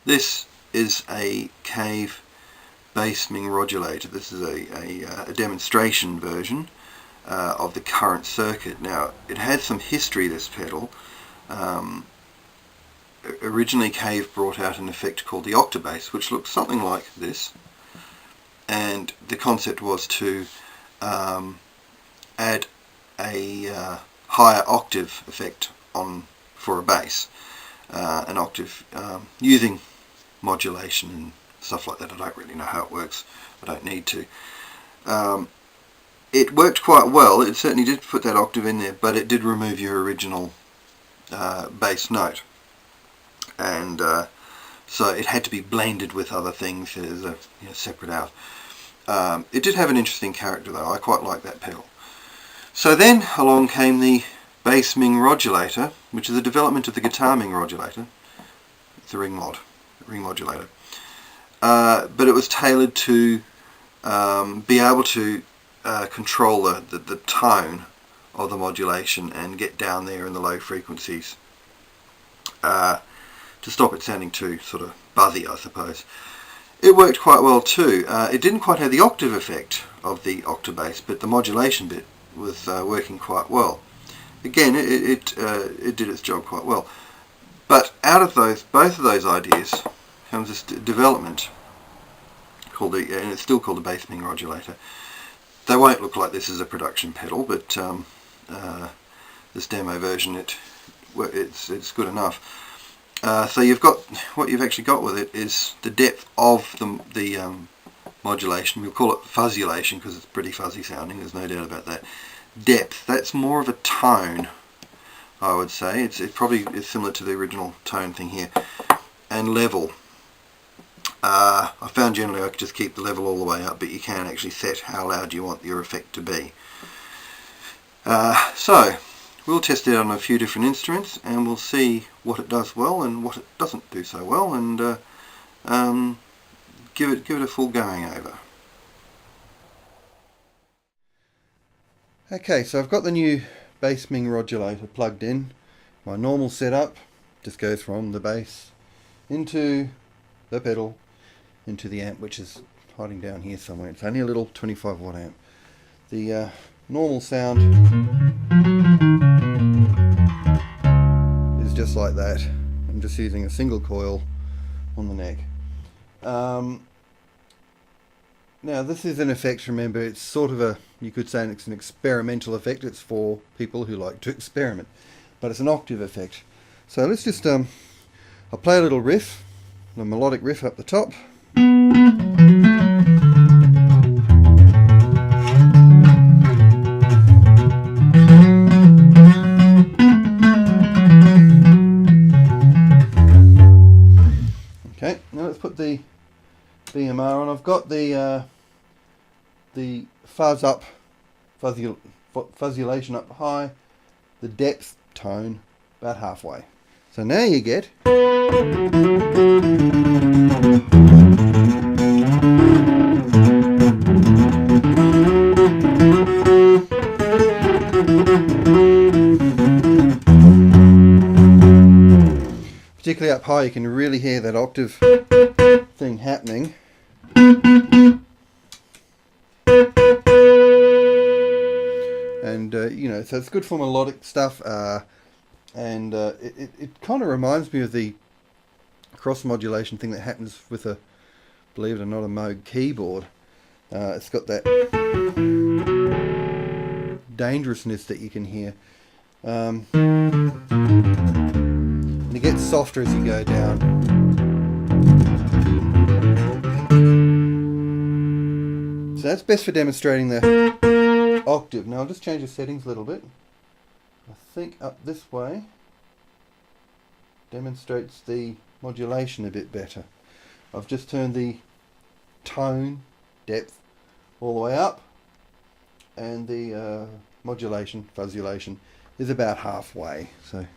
This is a Cave bass Ming-Rodulator. This is a demonstration version of the current circuit. Now, it had some history, this pedal. Originally Cave brought out an effect called the octabass, which looks something like this, and the concept was to add a higher octave effect on for a bass, an octave using modulation and stuff like that. I don't really know how it works. I don't need to. It worked quite well. It certainly did put that octave in there, but it did remove your original bass note, and so it had to be blended with other things as a separate out. It did have an interesting character though. I quite like that pedal. So then along came the bass Ming-Rodulator, which is a development of the guitar Ming-Rodulator. It's a ring modulator. But it was tailored to be able to control the tone of the modulation and get down there in the low frequencies to stop it sounding too sort of buzzy, I suppose. It worked quite well too. It didn't quite have the octave effect of the octabass, but the modulation bit was working quite well. Again, it did its job quite well. But out of both of those ideas comes this development called and it's still called the bass Ming-Rodulator. They won't look like this as a production pedal, but this demo version, it's good enough. So what you've actually got with it is the depth of the modulation. We'll call it fuzzulation because it's pretty fuzzy sounding, there's no doubt about that. Depth, that's more of a tone, I would say. It probably is similar to the original tone thing here. And level. I found generally I could just keep the level all the way up, but you can actually set how loud you want your effect to be. So we'll test it on a few different instruments and we'll see what it does well and what it doesn't do so well, and give it a full going over. Okay, so I've got the new bass Ming-Rodulator plugged in. My normal setup just goes from the bass into the pedal into the amp, which is hiding down here somewhere. It's only a little 25 watt amp. The normal sound is just like that. I'm just using a single coil on the neck. Now this is an effect, remember, it's sort of you could say it's an experimental effect. It's for people who like to experiment, but it's an octave effect. So let's just I'll play a little riff, a melodic riff up the top. Okay, now let's put the BMR on. I've got the fuzz up, fuzzulation up high, the depth tone about halfway. So now you get particularly up high, you can really hear that octave thing happening. And so it's good for melodic stuff, and it kind of reminds me of the cross modulation thing that happens with a, believe it or not, a Moog keyboard. It's got that dangerousness that you can hear, and it gets softer as you go down. So that's best for demonstrating the octave. Now I'll just change the settings a little bit. I think up this way demonstrates the modulation a bit better. I've just turned the tone depth all the way up, and the modulation, fuzzulation, is about halfway. So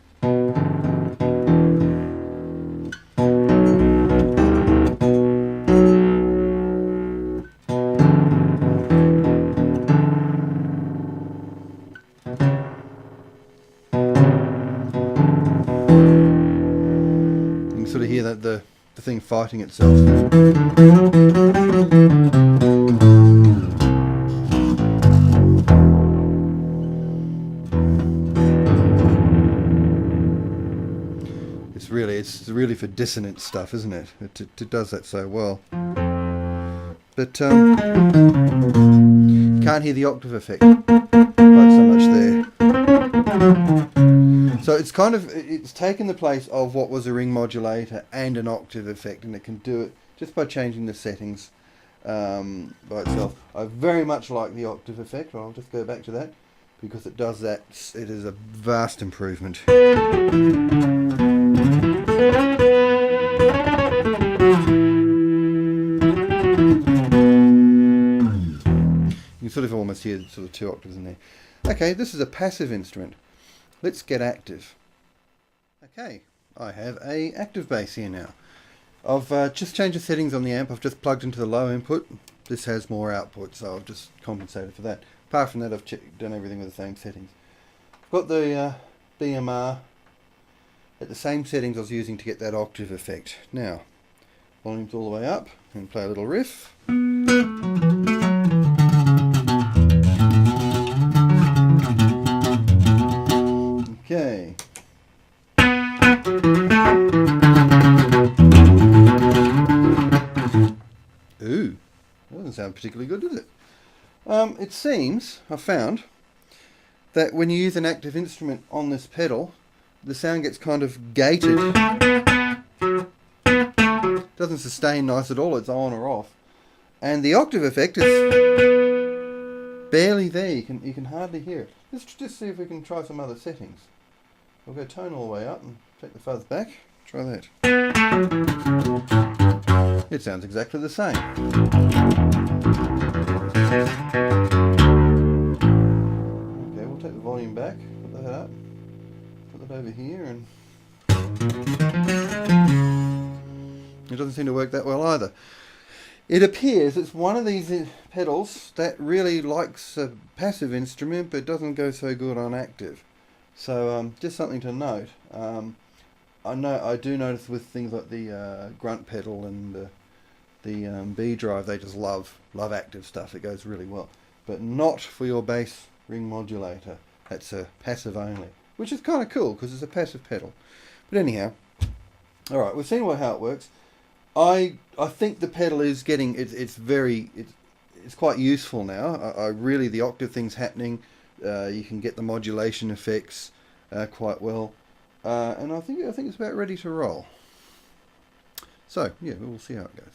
sort of hear that the the thing fighting itself. It's really for dissonant stuff, isn't it? It does that so well. But can't hear the octave effect quite so much there. So it's it's taken the place of what was a ring modulator and an octave effect, and it can do it just by changing the settings by itself. I very much like the octave effect. I'll just go back to that because it does that. It is a vast improvement. You can sort of almost hear sort of 2 octaves in there. Okay, this is a passive instrument. Let's get active. Okay, I have a active bass here now. I've just changed the settings on the amp. I've just plugged into the low input. This has more output, so I've just compensated for that. Apart from that, I've done everything with the same settings. I've got the BMR at the same settings I was using to get that octave effect. Now, volume's all the way up, and play a little riff. Okay. Ooh, that doesn't sound particularly good, does it? It seems, I've found, that when you use an active instrument on this pedal, the sound gets kind of gated. Doesn't sustain nice at all, it's on or off. And the octave effect is barely there, you can hardly hear it. Let's just see if we can try some other settings. We'll go tone all the way up and take the fuzz back. Try that. It sounds exactly the same. Okay, we'll take the volume back, put that up, put that over here, and it doesn't seem to work that well either. It appears it's one of these pedals that really likes a passive instrument but doesn't go so good on active. So just something to note. I do notice with things like the grunt pedal and the B drive, they just love active stuff. It goes really well, but not for your bass ring modulator. That's a passive only, which is kind of cool because it's a passive pedal. But anyhow, all right, we've seen how it works. I think the pedal is getting it's quite useful now. I really, the octave thing's happening. You can get the modulation effects quite well, and I think it's about ready to roll. So yeah, we'll see how it goes.